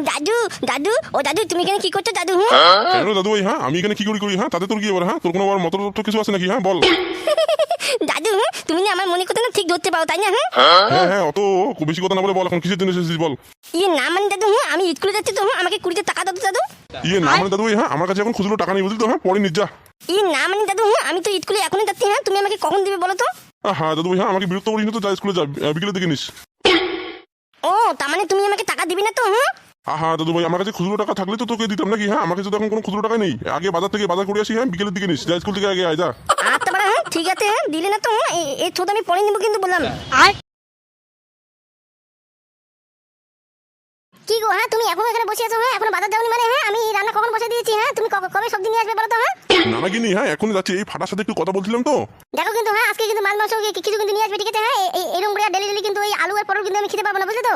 দাদু দাদু ও দাদু তুমি এখানে কি করছো দাদু? কেন দাদু ভাই? হ্যাঁ আমি এখানে কি করি? হ্যাঁ তাতে তোর কি এবার? হ্যাঁ তোর কোনো মতলব তো কিছু আছে নাকি? হ্যাঁ বল। দাদু তুমি না আমার মনে কথা না ঠিক ধরতে পারো তাই না? হ্যাঁ হ্যাঁ অত বেশি কথা না বলে বল, এখন কিসের জন্য এসেছিস বল। না মানে দাদু আমি স্কুলে যাচ্ছি তো আমাকে 20 টাকা দাও দাদু। না মানে দাদু ভাই, হ্যাঁ আমার কাছে এখন খুচরো টাকা নেই বুঝলি তো। হ্যাঁ পরে নিস যা। না মানে দাদু আমি তো স্কুলে এখনই যাচ্ছি। হ্যাঁ তুমি আমাকে কখন দিবে বলো তো? হ্যাঁ দাদু ভাই, হ্যাঁ আমাকে বিরক্ত করিস না তো, যা স্কুলে যা, বিকেলের দিকে নিস। ও তার মানে তুমি আমাকে টাকা দিবে না তো? হ্যাঁ দাদু ভাই, আমার কাছে খুচরো টাকা থাকলে তো তোকে দিতাম নাকি? হ্যাঁ আমার কাছে তো এখন কোনো খুচরো টাকা নেই। আগে বাজার থেকে বাজার করে আসি, হ্যাঁ বিকেলের দিকে নিস, যা স্কুল থেকে আগে আয় যা। আচ্ছা বড় হ্যাঁ ঠিক আছে। হ্যাঁ দিলে না তো এই ছোট আমি পরে নিব কিন্তু বললাম। কি গো? হ্যাঁ তুমি এখন এখানে বসে আছো? হ্যাঁ এখন বাজার যাওনি মানে? হ্যাঁ আমি রান্না কখন বসে দিয়েছি। হ্যাঁ তুমি কবে সবজি নিয়ে আসবে বলো তো? হ্যাঁ না কিনি, হ্যাঁ এখনই যাচ্ছি, এই ফাটার সাথে একটু কথা বলছিলাম তো। দেখো কিন্তু হ্যাঁ আজকে কিন্তু মাছ মাংস কিছু কিন্তু নিয়ে আসবে ঠিক আছে? হ্যাঁ এরকম করে ডেলি ডেলি কিন্তু ওই আলু আর পটল কিন্তু আমি খেতে পারবো না বুঝলে তো?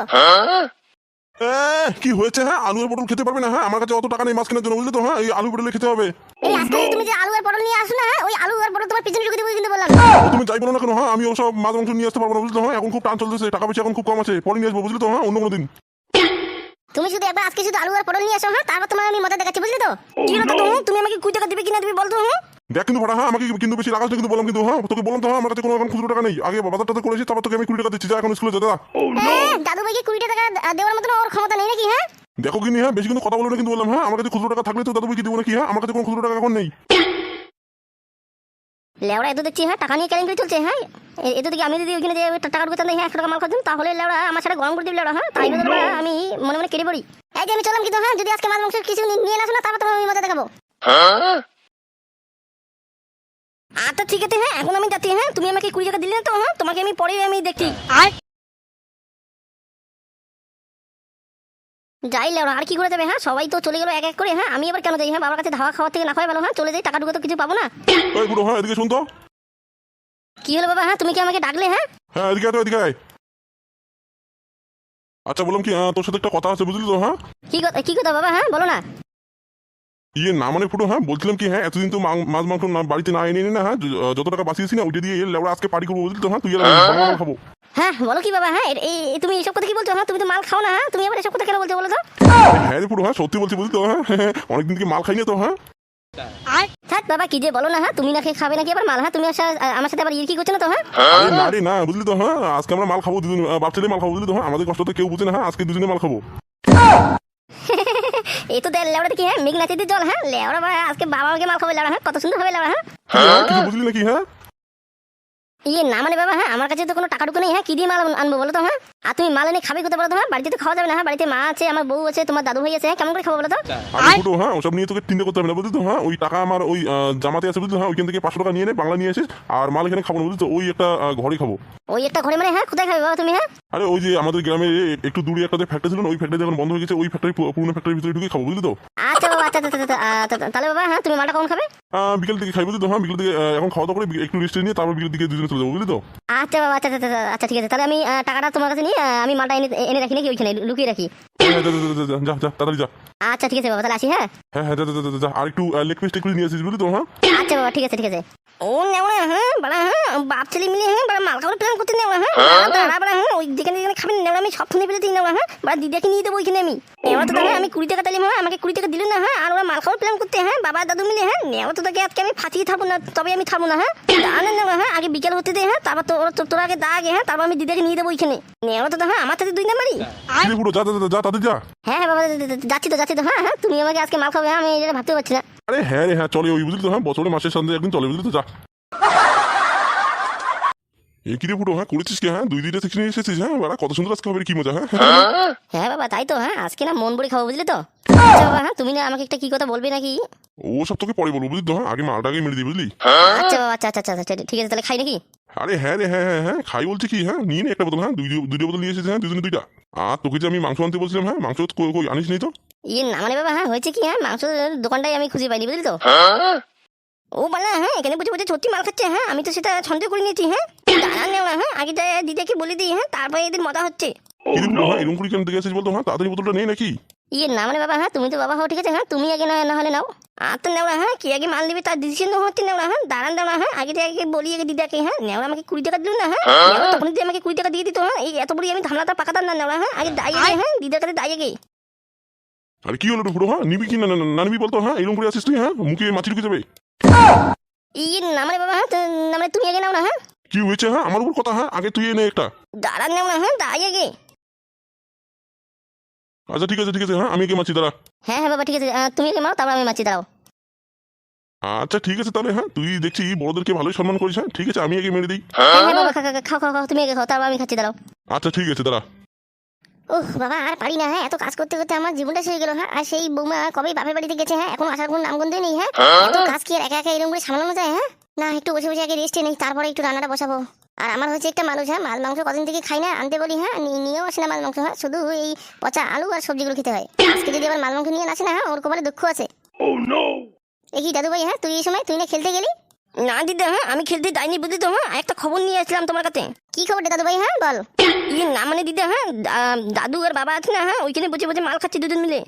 কি হয়েছে? হ্যাঁ আলু আর পটল খেতে পারবে না? হ্যাঁ আমার কাছে অত টাকা নেই মাছ কেনার জন্য বুঝলি তো। হ্যাঁ এই আলু পটলে খেতে হবে। এই আজকে তুমি যে আলু আর পটল নিয়ে আসো না, হ্যাঁ ওই আলু আর পটল তোমার পিছনে ঢুকে দেবো কিন্তু বললাম। তুমি যাই বলো না কেন, হ্যাঁ আমি ওসব মাছ মাংস নিয়ে আসতে পারবো না বুঝলি তো। হ্যাঁ এখন খুব টান চলতেছে, টাকা পয়সা এখন খুব কম আছে, পরে নিয়ে আসবো বুঝলি তো। হ্যাঁ অন্য কোনো দিন। তুমি শুধু একবার আজকে শুধু আলু আর পটল নিয়ে আসো। হ্যাঁ তারপর তোমার আমি মজা দেখাচ্ছি বুঝলি তো? কি হলো দাদু তুমি আমাকে 20 টাকা দিবে কিনা দিবে বলতো? হ্যাঁ দেখ কিন্তু ফাটা, হ্যাঁ আমাকে কিন্তু বেশি লাগাস না কিন্তু বললাম কিন্তু। হ্যাঁ তোকে বললাম তো, হ্যাঁ আমার কাছে কোনো এখন খুচরো টাকা নেই। আগে বাজারটা করেছি, তারপর তোকে আমি 20 টাকা দিচ্ছি, যা এখন স্কুলে যা। দাদু ভাইকে 20 টাকা দেওয়ার মতন ওর ক্ষমতা নেই নাকি? হ্যাঁ দেখো কিনি, হ্যাঁ বেশি কিন্তু কথা বলবো না কিন্তু বললাম। হ্যাঁ আমার কাছে খুচরো টাকা থাকলে তো দাদু ভাইকে দিব নাকি? হ্যাঁ আমার কাছে কোনো খুচরো টাকা এখন নেই। লেওড়া এত দেখছি হ্যাঁ টাকা নিয়ে কেলেঙ্কারি চলছে। হ্যাঁ এত দেখি আমি যদি ওইখানে যে টাকা ঢুকে তাহলে 100 টাকা মাল খাচ্ছি, তাহলে লেওড়া আমার সাথে গরম করে দিবি লেওড়া। হ্যাঁ তাই আমি মনে মনে কেটে পড়ি। এই যে আমি চললাম কিন্তু। হ্যাঁ যদি আজকে মাছ মাংস কিছু নিয়ে আসো না তারপর তোমার আমি মজা দেখাবো। আচ্ছা ঠিক আছে। হ্যাঁ এখন আমি যাচ্ছি। হ্যাঁ তুমি আমাকে 20 টাকা দিলে না তো? হ্যাঁ তোমাকে আমি পরে আমি দেখছি। যাই লেওড়া আর কি করে যাবে? হ্যাঁ সবাই তো চলে গেল এক এক করে। হ্যাঁ আমি আবার কেন যাই? হ্যাঁ বাবার কাছে ধাওয়া খাওয়ার থেকে না খাওয়াই ভালো। হ্যাঁ চলে যাই, টাকা ঢুকে তো কিছু পাবো না। ওই বুড়ো, হ্যাঁ এদিকে শুন তো। কি হলো বাবা? হ্যাঁ তুমি কি আমাকে ডাকলে? হ্যাঁ হ্যাঁ এদিকে আয় তো, এদিকে আয়। আচ্ছা বললাম কি, তোর সাথে একটা কথা আছে বুঝলি তো। হ্যাঁ কি কথা বাবা? হ্যাঁ বলো না। না মানে ফুটো, হ্যাঁ বলছিলাম কি, হ্যাঁ এতদিন তো মাছ মাংস বাড়িতে না এনে না, হ্যাঁ যত টাকা বাঁচিয়েছি না ওইটা দিয়ে আমরা আজকে পার্টি করবো বুঝলি তো। হ্যাঁ তুই আর আমি মাল খাবো। হ্যাঁ বলো কি বাবা? হ্যাঁ এই তুমি এসব কথা কি বলছো? হ্যাঁ তুমি তো মাল খাও না। হ্যাঁ তুমি আবার এসব কথা কেন বলছো বলো তো? হ্যাঁ রে পুরো, হ্যাঁ সত্যি বলছি বুঝলি তো। হ্যাঁ অনেকদিন থেকে মাল খাইনি তো। হ্যাঁ থাক বাবা কি যে বলো না। হ্যাঁ তুমি না খেয়ে খাবে নাকি আবার মাল? হ্যাঁ তুমি আমার সাথে আবার কি করছো না তো? হ্যাঁ না রে না বুঝলি তো। হ্যাঁ আজকে আমরা মাল খাবো দুজন, বাপ ছেলে মাল খাবো বুঝলি তো। হ্যাঁ আমাদের কষ্ট তো কেউ বুঝে না। হ্যাঁ আজকে দুজনে মাল খাবো। এই তো লেওড়া দেখি। হ্যাঁ মেঘ নাচে দিয়ে জল। হ্যাঁ লেওড়া আজকে বাবা আমাকে মাল খাবে লেওড়া। হ্যাঁ কত সুন্দর হবে লেওড়া। হ্যাঁ কিছু বুঝলি নাকি? হ্যাঁ না মানে বাবা হ্যাঁ আমার কাছে তো কোনো টাকা টুকু নেই। হ্যাঁ কি দিয়ে মাল আনবো বলো তো? হ্যাঁ আর তুমি মাল এনে খাবে কোথায় বলো তো? হ্যাঁ বাড়িতে তো খাওয়া যাবে না। হ্যাঁ বাড়িতে মা আছে, আমার বউ আছে, তোমার দাদু ভাই আছে। কেমন করে খাবো বলো তো? ফুটো, হ্যাঁ ওসব নিয়ে তোকে চিন্তা করতে হবে না বুঝলি তো। হ্যাঁ ওই টাকা আমার ওই জামাতে আছে বুঝলি। হ্যাঁ ওইখান থেকে 500 টাকা নিয়ে নে, বাংলা নিয়ে এসে আর মাল এখানে খাবো না বুঝলি তো। ওই একটা ঘরে খাবো। ওই একটা ঘরে মানে? হ্যাঁ কোথায় খাবে বাবা তুমি? হ্যাঁ আরে ওই যে আমাদের গ্রামে একটু দূরে একটা ফ্যাক্টরি ছিল না, ওই ফ্যাক্টরি এখন বন্ধ হয়ে গেছে, ওই ফ্যাক্টরি পুরোনো ফ্যাক্টরির ভিতরে ঢুকে খাবো বুঝলি তো। আচ্ছা বাবা আচ্ছা তাহলে বাবা হ্যাঁ তুমি মালটা কখন খাবে? বিকেল দিকে খাই বুঝলি তো। হ্যাঁ বিকেল দিকে এখন খাওয়া দাওয়া করে একটু রেস্ট নিয়ে তারপর বিকেল দিকে দুজনে চলে যাবো বুঝলি তো। আচ্ছা বাবা আচ্ছা ঠিক আছে। তাহলে আমি টাকাটা তোমার কাছে নিয়ে আমি মালটা এনে রাখি নাকি ওইখানে লুকিয়ে রাখি? যা তাড়াতাড়ি যা। আচ্ছা ঠিক আছে বাবা তাহলে আসি। হ্যাঁ হ্যাঁ যা আর একটু লেগ পিস টেক নিয়ে আসিস বুঝলি তো। হ্যাঁ আচ্ছা বাবা ঠিক আছে। ও নেওয়া হ্যাঁ বড়া। হ্যাঁ বাপ ছেলে মিলে হ্যাঁ বড়া মাল খাওয়ার প্ল্যান করতে নেওয়া। হ্যাঁ দাঁড়া বড়া। হ্যাঁ ওই যেখানে খাবেন নেওয়া আমি সব শুনে ফেলেছি নেওয়া। হ্যাঁ বড়া দিদাকে নিয়ে দেবো ওইখানে আমি। নেওয়া তো তাহলে আমি 20 টাকা তাহলে হ্যাঁ আমাকে 20 টাকা দিল না। হ্যাঁ আর ওরা মাল খাওয়ার প্ল্যান করতে। হ্যাঁ বাবা দাদু মিলে। হ্যাঁ নেওয়া তো তাকে আজকে আমি ফাঁসিয়ে থাকবো না, তবে আমি থাকবো না। হ্যাঁ দাঁড়ান নেওয়া। হ্যাঁ আগে বিকেল হতে দে। হ্যাঁ তারপর তোরা আগে দা আগে। হ্যাঁ তারপর আমি দিদাকে নিয়ে দেবো ওইখানে। নেওয়া তো হ্যাঁ আমার সাথে 2 নাম্বারই। পুরো যা তাদের যা। হ্যাঁ বাবা যাচ্ছি তো। হ্যাঁ তুমি আমাকে আজকে মাল খাবে? আমি এটা ভাবতে পারছি না। আরে হ্যাঁ রে হ্যাঁ চলে ওই বুঝলি তো। হ্যাঁ বছরে মাসের সন্ধ্যে একদিন চলে বুঝলি তো। যা কিরে ফুটো, হ্যাঁ করেছিস কি? হ্যাঁ 2 সেকশনে এসেছিস। হ্যাঁ বাড়া কত সুন্দর আজকে হবে, কি মজা। হ্যাঁ হ্যাঁ বাবা তাই তো। হ্যাঁ আজকে না মন ভরে খাবো বুঝলি তো। আচ্ছা বাবা হ্যাঁ তুমি না আমাকে একটা কি কথা বলবে নাকি? ও সব তোকে পরে বলবো বুঝলি তো। হ্যাঁ আগে মালটাকে মেরে দিই বুঝলি। আচ্ছা বাবা আচ্ছা ঠিক আছে তাহলে খাই নাকি? আরে হ্যাঁ রে হ্যাঁ খাই বলছি কি। হ্যাঁ নিয়ে নে একটা বোতল। হ্যাঁ দুটো বোতল নিয়ে এসেছিস। হ্যাঁ দুজনে 2টা। আর তোকে যে আমি মাংস আনতে বলছিলাম, হ্যাঁ মাংস কই আনিস নেই তো? না মানে বাবা হ্যাঁ হয়েছে কি, হ্যাঁ মাংস দোকানটাই আমি খুঁজে পাইনি বুঝলি তো। ও বলা হ্যাঁ এখানে বসে সত্যি মাল খাচ্ছে। হ্যাঁ আমি তো সেটা সন্দেহ করে নিয়েছি। হ্যাঁ দাঁড়া নেওয়া। হ্যাঁ আগে দিদাকে বলে দিই। হ্যাঁ তারপরে এদের মজা হচ্ছে। হ্যাঁ এরকম করে কেন দেখে আসিস বলতো? হ্যাঁ তাড়াতাড়ি বোতলটা নেই নাকি? না মানে বাবা হ্যাঁ তুমি তো বাবা হও ঠিক আছে। হ্যাঁ তুমি আগে না হলে নাও। আর তো নেওয়া হ্যাঁ কি আগে মাল নিবে তার ডিসিশন হচ্ছে নেওয়া। হ্যাঁ দাঁড়ান। হ্যাঁ আগে বলি আগে দিদাকে। হ্যাঁ নেওয়া আমাকে 20 টাকা দিল না। হ্যাঁ তখন যদি আমাকে 20 টাকা দিয়ে দিত। হ্যাঁ এই এত বড় আমি ধামলাটা পাকাতাম না নেওয়া। হ্যাঁ আগে দাঁড়িয়ে। হ্যাঁ দিদার কাছে দাঁড়িয়ে। আরে কি হলো রে ফুটো, হ্যাঁ নিবি কি না নিবি বলতো, হ্যাঁ এরকম করে আসিস তুই, হ্যাঁ মুখে মাছি ঢুকে যাবে। না মানে বাবা, হ্যাঁ না মানে তুমি আগে নাও না। হ্যাঁ কি হয়েছে, হ্যাঁ আমার উপর কথা, হ্যাঁ আগে তুই এনে একটা। দাঁড়ান নাও না, হ্যাঁ দাঁড়াই আগে। আচ্ছা ঠিক আছে, হ্যাঁ আমি আগে মাছি, দাঁড়া। হ্যাঁ হ্যাঁ বাবা ঠিক আছে, তুমি আগে মারো তারপর আমি মারছি, দাঁড়াও। আচ্ছা ঠিক আছে তাহলে, হ্যাঁ তুই দেখছি বড়দেরকে ভালোই সম্মান করিস, হ্যাঁ ঠিক আছে আমি আগে মেরে দিই। হ্যাঁ হ্যাঁ বাবা, খাও খাও খাও, তুমি আগে খাও তারপর আমি খাচ্ছি, দাঁড়াও। আচ্ছা ঠিক আছে দাঁড়া। ওহ বাবা আর পারি না, হ্যাঁ এত কাজ করতে করতে আমার জীবনটা শেষ গেল। হ্যাঁ আর সেই বৌমা কবেই বাপের বাড়িতে গেছে, হ্যাঁ এখন আসার কোনো নামগন্ধই নেই। হ্যাঁ এত কাজ কি আর একা একা এরকম করে সামলানো যায়? হ্যাঁ না একটু বসে বসে আগে রেস্টে নেই, তারপরে একটু রান্নাটা বসাবো। আর আমার হচ্ছে একটা মানুষ, হ্যাঁ মাছ মাংস কদিন থেকে খাই না, আনতে বলি হ্যাঁ নিয়েও আসে না মাছ মাংস, হ্যাঁ শুধু এই পচা আলু আর সবজিগুলো খেতে হয়। আজকে যদি আবার মাছ মাংস নিয়ে আসে না, হ্যাঁ ওর কপালে দুঃখ আছে। এ কি দাদু ভাই, হ্যাঁ তুই এই সময় তুই না খেলতে গেলি? না দিদা, হ্যাঁ আমি খেলতে যাইনি বুঝলি তো। হ্যাঁ একটা খবর নিয়ে আসলাম তোমার কাছে। কি খবর দাদু ভাই? হ্যাঁ বল। না মানে দিদা, হ্যাঁ দাদু আর বাবা আছে না, হ্যাঁ ওইখানে বসে বসে মাল খাচ্ছি দুজন মিলে।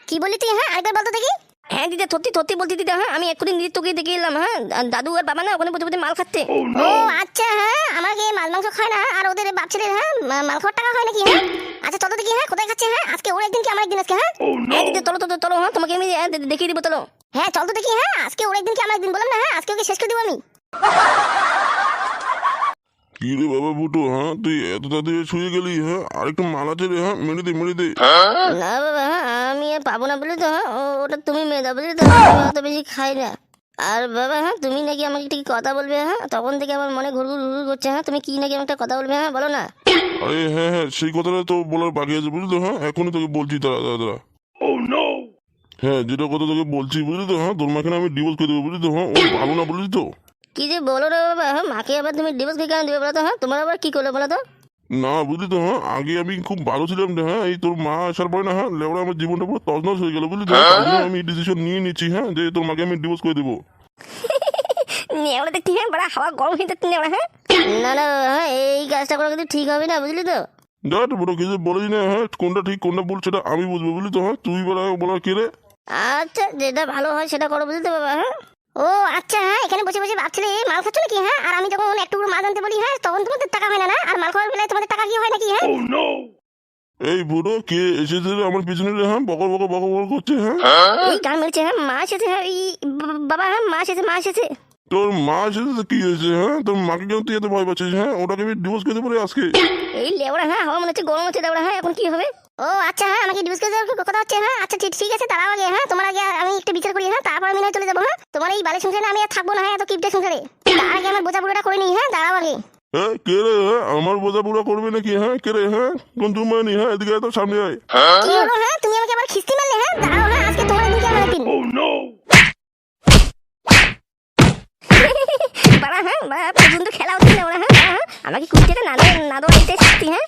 কি বললি তুই? হ্যাঁ আরেকবার বলতো দেখি। হ্যাঁ দিদা সত্যি বলছি দিদা, হ্যাঁ আমি এক্ষুনি নিজের তোকে দেখে এলাম। হ্যাঁ দাদু আর বাবা না ওখানে বসে বসে মাল খাচ্ছে। ও আচ্ছা, হ্যাঁ আমাকে মাছ মাংস খায় না আর ওদের বাপ ছেলের হ্যাঁ মাল খাওয়ার টাকা হয় নাকি? হ্যাঁ আচ্ছা চলো দেখি, হ্যাঁ কোথায় খাচ্ছে? হ্যাঁ আজকে ওর একদিন কি আমার একদিন আজকে? হ্যাঁ হ্যাঁ দিদা চলো, হ্যাঁ তোমাকে আমি দেখিয়ে দিব, চলো। হ্যাঁ চল তো দেখি, হ্যাঁ আজকে ওর একদিন কি আমার একদিন, বললাম না হ্যাঁ আজকে ওকে শেষ করে দিব আমি। কি রে বাবা ফুটো, হ্যাঁ তুই এত তাড়াতাড়ি শুয়ে গেলি? হ্যাঁ আর একটু মাল আছে রে, হ্যাঁ মেরে দে। না বাবা, হ্যাঁ আমি আর পাবো না বুঝলি তো। হ্যাঁ ওটা তুমি মেয়ে দাও বুঝলি তো, আমি অত বেশি খাই না। আর বাবা, হ্যাঁ তুমি নাকি আমাকে একটি কথা বলবে? হ্যাঁ তখন থেকে আমার মনে ঘুরঘুর করছে। হ্যাঁ তুমি কি নাকি আমাকে একটা কথা বলবে? হ্যাঁ বলো না। আরে হ্যাঁ সেই কথাটা তো বলার বাকি আছে বুঝলি তো, হ্যাঁ এখনই তোকে বলছি, দাঁড়া। হ্যাঁ যেটা কথা তোকে বলছি বুঝলি তো, হ্যাঁ তোর মাকে না আমি ডিভোর্স করে দেবো বুঝলি তো, হ্যাঁ ও ভালো না বুঝলি তো। কি যে বলো রে বাবা, হ্যাঁ মাকে আবার তুমি ডিভোর্স কেন দিবে বলো তো? হ্যাঁ তোমার আবার কি করলো বলো তো? না বুঝলি তো, হ্যাঁ আগে আমি খুব ভালো ছিলাম রে, হ্যাঁ এই তোর মা আসার পরে না, হ্যাঁ লেবড়া আমার জীবনটা পুরো তছনছ হয়ে গেল বুঝলি তো। তার জন্য আমি ডিসিশন নিয়ে নিচ্ছি, হ্যাঁ যে তোর মাকে আমি ডিভোর্স করে দেবো। নেওয়া দেখছি, হ্যাঁ বড় হাওয়া গরম হয়ে যাচ্ছে নেওয়া। হ্যাঁ না হ্যাঁ এই কাজটা করা কিন্তু ঠিক হবে না বুঝলি তো। দেখ বড় কিছু বলেছি না, হ্যাঁ কোনটা ঠিক কোনটা ভুল সেটা আমি বুঝবো বুঝলি তো। হ্যাঁ তুই বলার কে রে? আচ্ছা যেটা ভালো হয় সেটা করো বুঝলি তো বাবা। হ্যাঁ ও আচ্ছা, হ্যাঁ এখানে বসে বসে ভাবছিলে মাল খাচ্ছ নাকি? হ্যাঁ আর আমি যখন একটু মাছ আনতে বলি, হ্যাঁ তখন তোমাদের টাকা হয় না, আর মাল খাওয়ার বেলায় তোমাদের টাকা কি হয় নাকি? হ্যাঁ এই বুড়ো কে এসেছে রে আমার পিছনে রে? হ্যাঁ বকর করছে। হ্যাঁ এই গান মেরেছে, হ্যাঁ মা এসেছে। হ্যাঁ এই বাবা, হ্যাঁ মা এসেছে। তোর মা এসেছে তো কি হয়েছে? হ্যাঁ তোর মাকে কেন তুই এত ভয় পাচ্ছিস? হ্যাঁ ওটাকে আমি ডিভোর্স করে দেবো রে আজকে। এই লেবড়া, হ্যাঁ হাওয়া মনে হচ্ছে গরম হচ্ছে লেবড়া। হ্যাঁ এখন কি হবে? ও আচ্ছা, হ্যাঁ আমাকে ডিভোর্স করে দেওয়ার কথা হচ্ছে। হ্যাঁ আচ্ছা ঠিক আছে দাঁড়াও আগে, হ্যাঁ তোমার আগে আমি একটু বিচার করি। হ্যাঁ তারপর আমি নয় চলে যাবো। হ্যাঁ তোমার এই বাড়ির সংসারে আমি আর থাকবো না, হ্যাঁ এত কিপটে সংসারে। তার আগে আমার বোঝা পুরোটা করে নিই। হ্যাঁ দাঁড়াও আগে। হ্যাঁ কে রে? হ্যাঁ আমার বোঝা পুরো করবে নাকি? হ্যাঁ কে রে? হ্যাঁ কোন তুমি মানি? হ্যাঁ এদিকে তো সামনে আয়। কি হলো? হ্যাঁ তুমি আমাকে আবার খিস্তি মারলে? হ্যাঁ দাঁড়াও, হ্যাঁ আজকে তোমার একদিন কি আমার একদিন। বাড়া, হ্যাঁ পর্যন্ত খেলা হচ্ছে না ওরা। হ্যাঁ আমাকে কুড়িটা না দৌড়াইতে শিখতি। হ্যাঁ